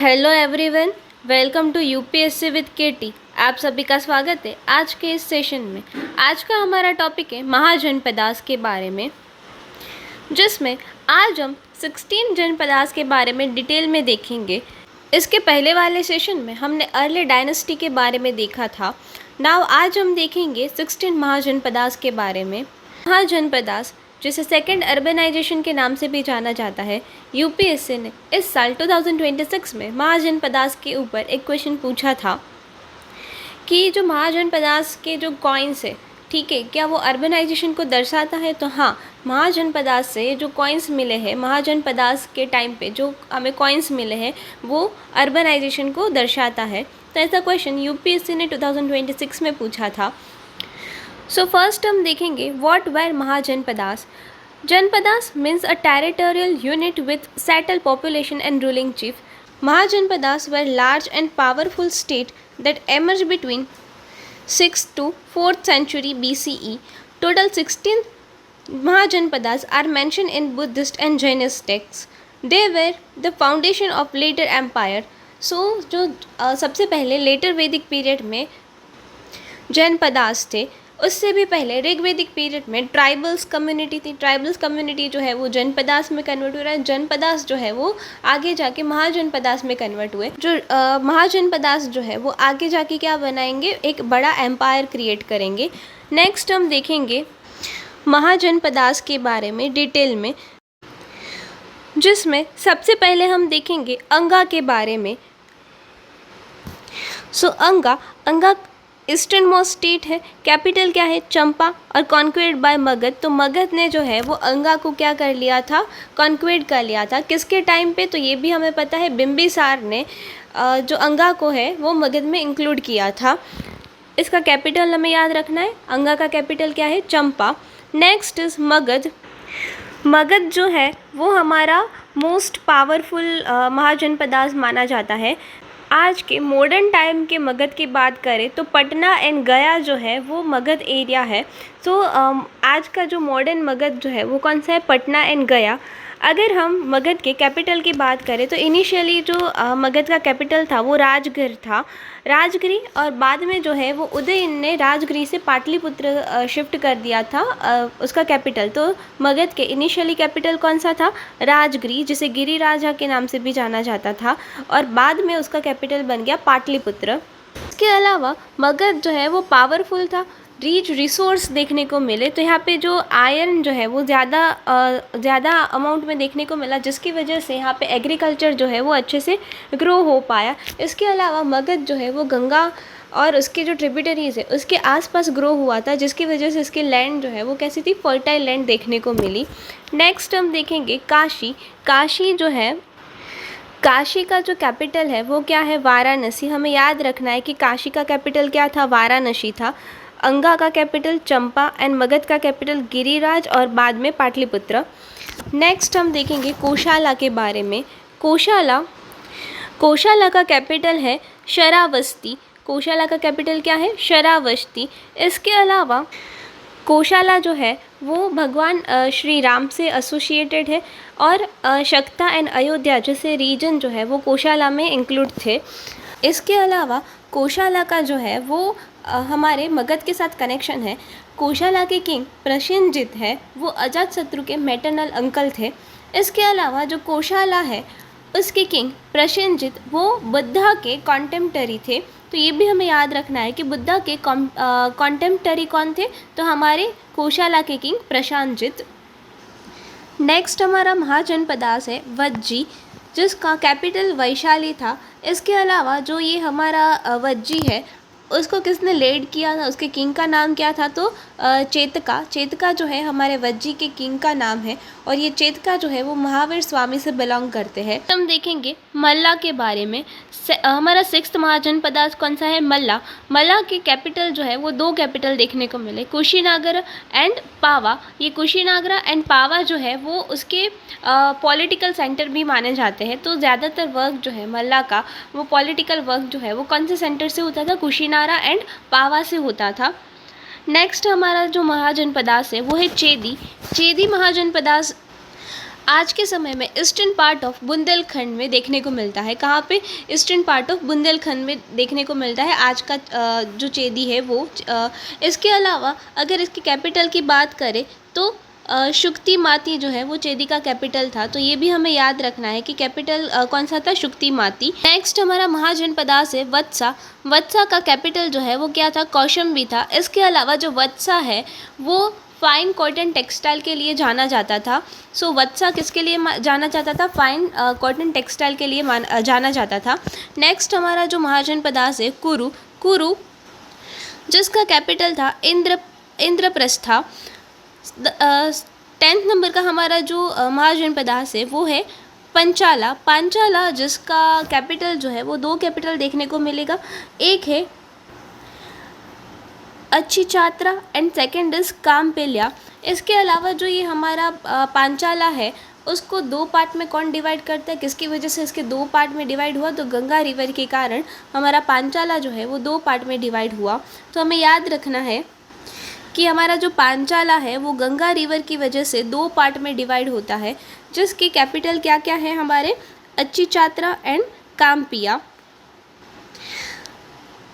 Hello everyone, welcome to UPSC with KT. आप सभी का स्वागत है आज के इस सेशन में। आज का हमारा टॉपिक है महाजनपदास के बारे में, जिसमें आज हम 16 जनपदास के बारे में डिटेल में देखेंगे। इसके पहले वाले सेशन में हमने अर्ली डायनेस्टी के बारे में देखा था। नाउ आज हम देखेंगे 16 महाजनपदास के बारे में। महाजनपदास, जिसे सेकेंड अर्बनाइजेशन के नाम से भी जाना जाता है, यूपीएससी ने इस साल 2026 में महाजनपदास के ऊपर एक क्वेश्चन पूछा था कि जो महाजनपदास के जो कॉइन्स है, ठीक है, क्या वो अर्बनाइजेशन को दर्शाता है? तो हाँ, महाजनपदास से जो कॉइन्स मिले हैं, महाजनपदास के टाइम पे जो हमें कॉइन्स मिले हैं, वो अर्बनाइजेशन को दर्शाता है। तो ऐसा क्वेश्चन यूपीएससी ने 2026 में पूछा था। सो फर्स्ट हम देखेंगे what were Mahajanpadas. Janpadas means a territorial unit with settled population and ruling chief. Mahajanpadas were large and powerful state that emerged between 6th to 4th century BCE. Total 16 Mahajanpadas are mentioned in Buddhist and Jainist texts. They were the foundation of later empire. So जो सबसे पहले letter वैदिक period में जनपदास थे, उससे भी पहले ऋग्वैदिक period में ट्राइबल्स कम्युनिटी थी। ट्राइबल्स कम्युनिटी जो है वो जनपदास में कन्वर्ट हो रहा है। जनपदास जो है वो आगे जाके महाजनपदास में कन्वर्ट हुए। जो महाजनपदास जो है वो आगे जाके क्या बनाएंगे, एक बड़ा एम्पायर क्रिएट करेंगे। नेक्स्ट हम देखेंगे महाजनपदास के बारे में डिटेल में, जिसमें सबसे पहले हम देखेंगे अंगा के बारे में। सो अंगा ईस्टर्न मोस्ट स्टेट है। कैपिटल क्या है? चंपा, और कॉन्क्वेर्ड बाय मगध। तो मगध ने जो है वो अंगा को क्या कर लिया था? कॉन्क्वेर्ड कर लिया था। किसके टाइम पे? तो ये भी हमें पता है, बिंबिसार ने जो अंगा को है वो मगध में इंक्लूड किया था। इसका कैपिटल हमें याद रखना है। अंगा का कैपिटल क्या है? चंपा। Next is Magadh. मगध जो है वो हमारा मोस्ट पावरफुल महाजनपदास माना जाता है। आज के मॉडर्न टाइम के मगध की बात करें तो पटना एंड गया जो है वो मगध एरिया है। तो आज का जो मॉडर्न मगध जो है वो कौन सा है? पटना एंड गया। अगर हम मगध के कैपिटल की बात करें तो इनिशियली जो मगध का कैपिटल था वो राजगृह था, राजगिरी, और बाद में जो है वो उदयन ने राजगिरी से पाटलिपुत्र शिफ्ट कर दिया था उसका कैपिटल। तो मगध के इनिशियली कैपिटल कौन सा था? राजगिरी, जिसे गिरिराजा के नाम से भी जाना जाता था, और बाद में उसका कैपिटल बन गया पाटलिपुत्र। इसके अलावा मगध जो है वो पावरफुल था। रिच रिसोर्स देखने को मिले, तो यहाँ पे जो आयरन जो है वो ज़्यादा अमाउंट में देखने को मिला, जिसकी वजह से यहाँ पे एग्रीकल्चर जो है वो अच्छे से ग्रो हो पाया। इसके अलावा मगध जो है वो गंगा और उसके जो ट्रिब्यूटरीज है उसके आसपास ग्रो हुआ था, जिसकी वजह से इसकी लैंड जो है वो कैसी थी? फर्टाइल लैंड देखने को मिली। नेक्स्ट हम देखेंगे काशी। काशी जो है, काशी का जो कैपिटल है वो क्या है? वाराणसी। हमें याद रखना है कि काशी का कैपिटल क्या था? वाराणसी था। अंगा का कैपिटल चंपा एंड मगध का कैपिटल गिरिराज और बाद में पाटलिपुत्र। नेक्स्ट हम देखेंगे कोशाला के बारे में। कोशाला का कैपिटल है शरावस्ती। कोशाला का कैपिटल क्या है? शरावस्ती। इसके अलावा कोशाला जो है वो भगवान श्री राम से एसोसिएटेड है, और शक्ता एंड अयोध्या जैसे रीजन जो है वो कोशाला में इंक्लूड थे। इसके अलावा कोशाला का जो है वो हमारे मगध के साथ कनेक्शन है। कोशाला के किंग प्रसेनजित है वो अजातशत्रु के मैटरनल अंकल थे। इसके अलावा जो कोशाला है उसके किंग प्रसेनजित वो बुद्धा के कॉन्टेम्पररी थे। तो ये भी हमें याद रखना है कि बुद्धा के कॉन्टेम्पररी कौन थे? तो हमारे कोशाला के किंग प्रसेनजित। नेक्स्ट हमारा महाजनपदास है वज्जी, जिसका कैपिटल वैशाली था। इसके अलावा जो ये हमारा वज्जी है उसको किसने लेड किया था? उसके किंग का नाम क्या था? तो चेतका। चेतका जो है हमारे वज्जी के किंग का नाम है, और ये चेतका जो है वो महावीर स्वामी से बिलोंग करते हैं। हम देखेंगे मल्ला के बारे में। हमारा 6th महाजनपदास कौन सा है? मल्ला। मल्ला के कैपिटल जो है वो 2 कैपिटल देखने को मिले, कुशीनगर एंड पावा। ये कुशीनगर एंड पावा जो है वो उसके पॉलिटिकल सेंटर भी माने जाते हैं। तो ज़्यादातर वर्क जो है मल्ला का, वो पॉलिटिकल वर्क जो है वो कौन से सेंटर से होता था? कुशीनारा एंड पावा से होता था। नेक्स्ट हमारा जो महाजनपदास है वो है चेदी। चेदी महाजनपदास आज के समय में ईस्टर्न पार्ट ऑफ बुंदेलखंड में देखने को मिलता है। कहाँ पे? ईस्टर्न पार्ट ऑफ बुंदेलखंड में देखने को मिलता है आज का जो चेदी है वो। इसके अलावा अगर इसकी कैपिटल की बात करें तो शुक्ति माती जो है वो चेदी का कैपिटल था, तो ये भी हमें याद रखना है कि कैपिटल कौन सा था? शुक्ति माती। नेक्स्ट हमारा महाजनपदास है वत्सा। वत्सा का कैपिटल जो है वो क्या था? कौशंबी था। इसके अलावा जो वत्सा है वो फाइन कॉटन टेक्सटाइल के लिए जाना जाता था। सो वत्सा किसके लिए जाना जाता था? फाइन कॉटन टेक्सटाइल के लिए जाना जाता था। नेक्स्ट हमारा जो महाजनपदास है कुरु। कुरु जिसका कैपिटल था इंद्रप्रस्थ था। 10th नंबर का हमारा जो महाजनपदास है वो है पंचाला। पांचाला जिसका कैपिटल जो है वो 2 कैपिटल देखने को मिलेगा, एक है अच्छी छात्रा एंड सेकेंड इज कामपेल्या। इसके अलावा जो ये हमारा पांचाला है उसको 2 पार्ट में कौन डिवाइड करता है? किसकी वजह से इसके 2 पार्ट में डिवाइड हुआ? तो गंगा रिवर के कारण हमारा पांचाला जो है वो 2 पार्ट में डिवाइड हुआ। तो हमें याद रखना है कि हमारा जो पांचाला है वो गंगा रिवर की वजह से 2 पार्ट में डिवाइड होता है, जिसके कैपिटल क्या क्या है हमारे? अच्छी छात्रा एंड कामपिया।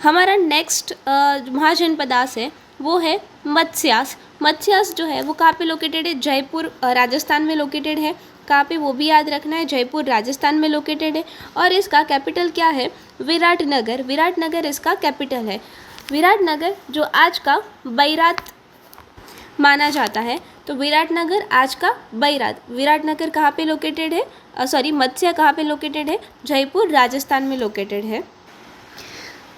हमारा नेक्स्ट महाजनपदास है वो है मत्स्यास। मत्स्यास जो है वो कहाँ पे लोकेटेड है? जयपुर राजस्थान में लोकेटेड है। कहाँ पे? वो भी याद रखना है, जयपुर राजस्थान में लोकेटेड है। और इसका कैपिटल क्या है? विराटनगर। विराटनगर इसका कैपिटल है। विराटनगर जो आज का बैरात माना जाता है, तो विराटनगर आज का बैरात। विराटनगर कहाँ पे लोकेटेड है? मत्स्य कहाँ पे लोकेटेड है? जयपुर राजस्थान में लोकेटेड है।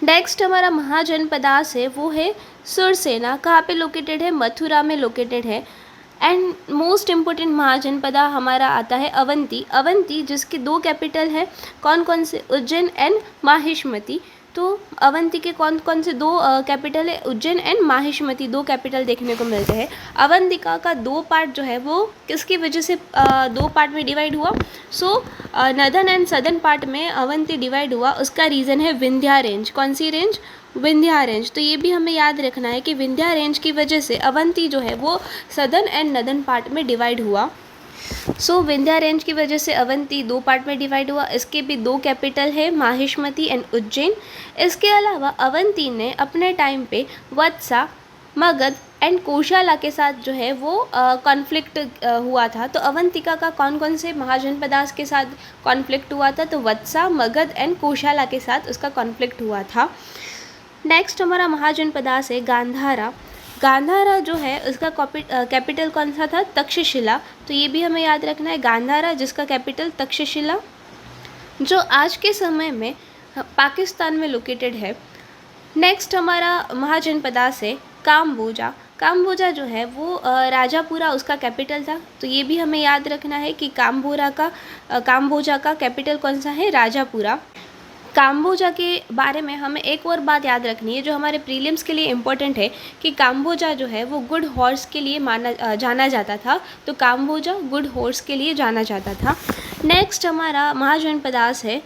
नेक्स्ट हमारा महाजनपदास है वो है सुरसेना। कहाँ पे लोकेटेड है? मथुरा में लोकेटेड है। एंड मोस्ट इम्पोर्टेंट महाजनपदा हमारा आता है अवंती। अवंती जिसके 2 कैपिटल है, कौन कौन से? उज्जैन एंड माहिष्मति। तो अवंती के कौन कौन से 2 कैपिटल है? उज्जैन एंड माहिष्मति 2 कैपिटल देखने को मिलते हैं। अवंतिका का 2 पार्ट जो है वो किसकी वजह से 2 पार्ट में डिवाइड हुआ? नॉर्दर्न एंड सदर्न पार्ट में अवंती डिवाइड हुआ, उसका रीज़न है विंध्या रेंज। कौन सी रेंज? विंध्या रेंज। तो ये भी हमें याद रखना है कि विंध्या रेंज की वजह से अवंती जो है वो सदर्न एंड नॉर्दर्न पार्ट में डिवाइड हुआ। विंध्या रेंज की वजह से अवंती 2 पार्ट में डिवाइड हुआ। इसके भी 2 कैपिटल है, माहिष्मति एंड उज्जैन। इसके अलावा अवंती ने अपने टाइम पे वत्सा, मगध एंड कोशाला के साथ जो है वो कॉन्फ्लिक्ट हुआ था। तो अवंतिका का कौन कौन से महाजनपदास के साथ कॉन्फ्लिक्ट हुआ था? तो वत्सा, मगध एंड कोशाला के साथ उसका कॉन्फ्लिक्ट हुआ था। नेक्स्ट हमारा महाजनपदास है गांधारा। गांधारा जो है उसका कैपिटल कौन सा था? तक्षशिला। तो ये भी हमें याद रखना है, गांधारा जिसका कैपिटल तक्षशिला, जो आज के समय में पाकिस्तान में लोकेटेड है। नेक्स्ट हमारा महाजनपदास है काम्बोजा। काम्बोजा जो है वो राजापुरा उसका कैपिटल था। तो ये भी हमें याद रखना है कि काम्बोजा का कैपिटल कौन सा है? राजापुरा। काम्बोजा के बारे में हमें एक और बात याद रखनी है जो हमारे प्रीलिम्स के लिए इम्पोर्टेंट है कि काम्बोजा जो है वो गुड हॉर्स के लिए जाना जाता था। तो काम्बोजा गुड हॉर्स के लिए जाना जाता था। नेक्स्ट हमारा महाजनपदास है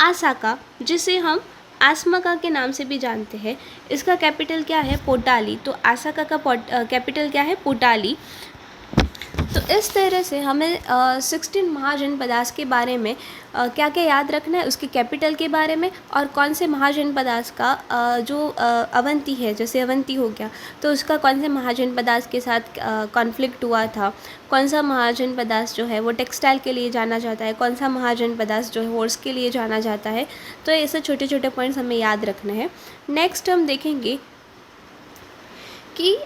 आसाका, जिसे हम आसमाका के नाम से भी जानते हैं। इसका कैपिटल क्या है? पोटाली। तो आसाका का कैपिटल क्या है? पोटाली। तो इस तरह से हमें 16 महाजनपदास के बारे में क्या क्या याद रखना है, उसके कैपिटल के बारे में, और कौन से महाजनपदास का जो अवंती है, जैसे अवंती हो गया तो उसका कौन से महाजनपदास के साथ कॉन्फ्लिक्ट हुआ था, कौन सा महाजनपदास जो है वो टेक्सटाइल के लिए जाना जाता है, कौन सा महाजनपदास जो है हॉर्स के लिए जाना जाता है। तो ऐसे छोटे छोटे पॉइंट्स हमें याद रखने हैं। नेक्स्ट हम देखेंगे कि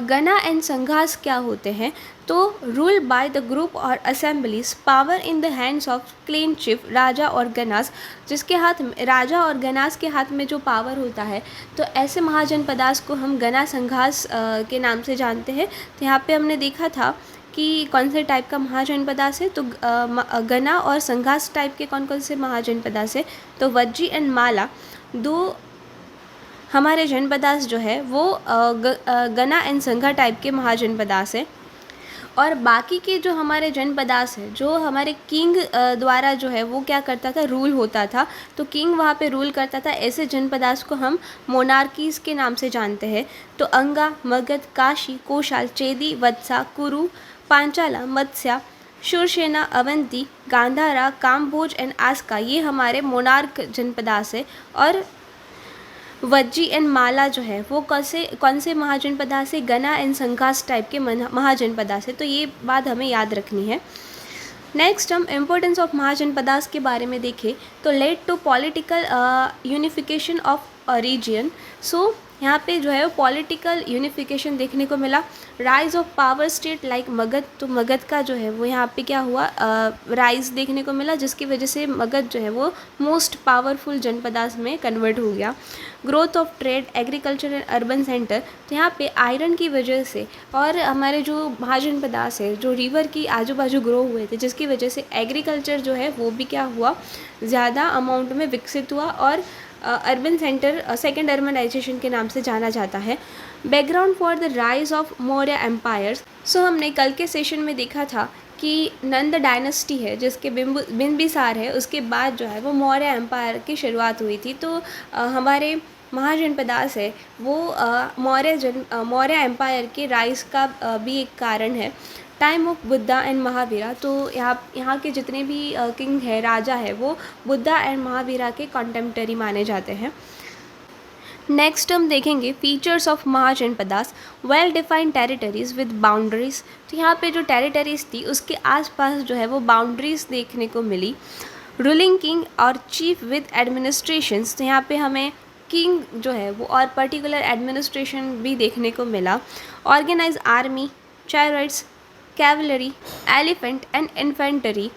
गना एंड संघास क्या होते हैं। तो रूल बाय द ग्रुप और assemblies, power in the hands of clean chief, राजा और गनास, जिसके हाथ में राजा और गनास के हाथ में जो पावर होता है, तो ऐसे महाजनपदास को हम गना संघास के नाम से जानते हैं। तो यहाँ पे हमने देखा था कि कौन से टाइप का महाजनपदास है, तो गना और संघास टाइप के कौन कौन से महाजनपदास है। तो वज्जी एंड माला 2 हमारे जनपदास जो है वो गना एंड संघा टाइप के महाजनपदास है। और बाकी के जो हमारे जनपदास है, जो हमारे किंग द्वारा जो है वो क्या करता था? रूल होता था। तो किंग वहाँ पे रूल करता था। ऐसे जनपदास को हम मोनार्कीज़ के नाम से जानते हैं। तो अंगा, मगध, काशी, कोशाल, चेदी, वत्सा, कुरु, पांचाला, मत्स्या, शूरसेना, अवंती, गांधारा, काम्भोज एंड आस्का ये हमारे मोनार्क जनपदास है। और वज्जी एंड माला जो है वो कौन से महाजनपदास है? गना एंड संघास टाइप के महाजनपदास है। तो ये बात हमें याद रखनी है। नेक्स्ट हम इम्पोर्टेंस ऑफ महाजनपदास के बारे में देखें तो led to political unification of a region. So यहाँ पे जो है वो पॉलिटिकल यूनिफिकेशन देखने को मिला। Rise of power state like Magadh, तो मगध का जो है वो यहाँ पे क्या हुआ, राइज देखने को मिला, जिसकी वजह से मगध जो है वो मोस्ट पावरफुल जनपदास में कन्वर्ट हो गया। Growth of trade, agriculture and urban centre, तो यहाँ पे आयरन की वजह से और हमारे जो महाजनपदास है जो रिवर की आजू बाजू ग्रो हुए थे, जिसकी वजह से एग्रीकल्चर जो है वो भी क्या हुआ, ज़्यादा अमाउंट में विकसित हुआ और अर्बन सेंटर सेकेंड अर्बनाइजेशन के नाम से जाना जाता है। Background for the rise of Maurya empires. So हमने कल के सेशन में देखा था कि नंद डायनेस्टी है जिसके बिंबिसार है, उसके बाद जो है वो मौर्य एम्पायर की शुरुआत हुई थी। तो हमारे महाजनपदास है वो मौर्य एम्पायर के राइज का भी एक कारण है। Time of Buddha and Mahavira, तो यहाँ के जितने भी किंग है, राजा है, वो बुद्धा एंड महावीरा के कॉन्टेम्पररी माने जाते हैं। नेक्स्ट हम देखेंगे features of mahajanapadas. Well defined territories with boundaries, तो यहाँ पे जो टेरिटरीज थी उसके आसपास जो है वो बाउंड्रीज देखने को मिली। रूलिंग किंग और चीफ विद एडमिनिस्ट्रेशंस, तो यहाँ पे हमें किंग जो है वो और पर्टिकुलर एडमिनिस्ट्रेशन भी देखने को मिला। Organise army, chariots, cavalry, elephant and infantry.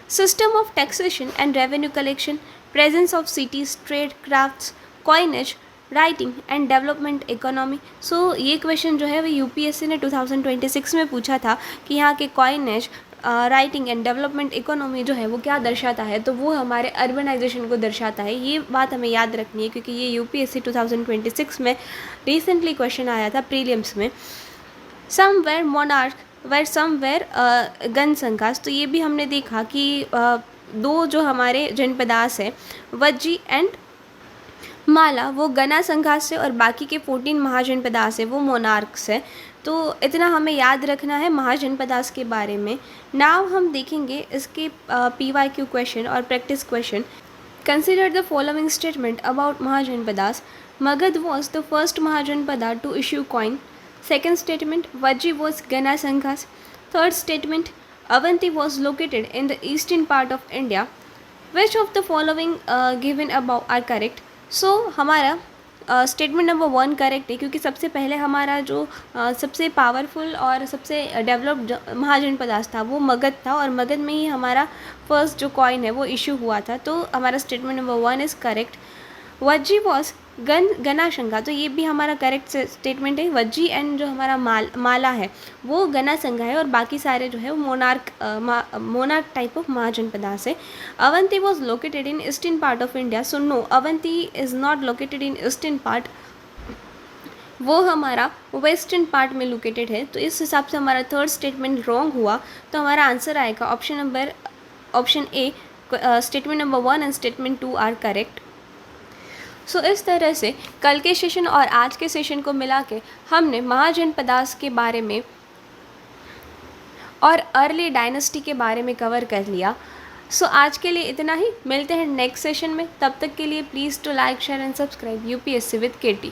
System of taxation and revenue collection, presence of cities, trade, crafts, coinage, writing and development economy. So ये क्वेश्चन जो है वो यूपीएससी ने 2026 में पूछा था कि यहाँ के coinage, writing and development economy जो है वो क्या दर्शाता है, तो वो हमारे अर्बनाइजेशन को दर्शाता है। ये बात हमें याद रखनी है क्योंकि ये यूपीएससी 2026 में रिसेंटली क्वेश्चन आया था प्रीलिम्स में। समवेयर मोनार्क वेर समवेयर गण संघास, तो ये भी हमने देखा कि दो जो हमारे जनपदास हैं वज्जी एंड माला वो गना संघास से और बाकी के 14 महाजनपदास है वो मोनार्क्स है। तो इतना हमें याद रखना है महाजनपदास के बारे में। नाउ हम देखेंगे इसके PYQ क्वेश्चन और practice question. Consider the following statement about Mahajanapadas. Magadha was the first Mahajanapada to issue coin. Second statement, Vajji was Gana Sanghas. Third statement, Avanti was located in the eastern part of India. Which of the following given above are correct? So हमारा statement number 1 correct है क्योंकि सबसे पहले हमारा जो सबसे powerful और सबसे डेवलप्ड महाजनपदास था वो मगध था और मगध में ही हमारा फर्स्ट जो कॉइन है वो इशू हुआ था। तो हमारा statement number 1 is correct. Vajji was गना संघा, तो ये भी हमारा करेक्ट स्टेटमेंट है। वज्जी एंड जो हमारा माला है वो गना संघा है और बाकी सारे जो है वो मोनार्क टाइप ऑफ महाजनपदास है। Avanti was located in eastern part of India, so no Avanti is not located in eastern part, वो हमारा वेस्टर्न पार्ट में लोकेटेड है। तो इस हिसाब से हमारा थर्ड स्टेटमेंट रॉन्ग हुआ। तो हमारा आंसर आएगा option A, statement number 1 and statement 2 are correct. So इस तरह से कल के सेशन और आज के सेशन को मिला के हमने महाजनपदास के बारे में और अर्ली डायनेस्टी के बारे में कवर कर लिया। सो आज के लिए इतना ही, मिलते हैं नेक्स्ट सेशन में। तब तक के लिए please to like, share and subscribe UPSC with KT।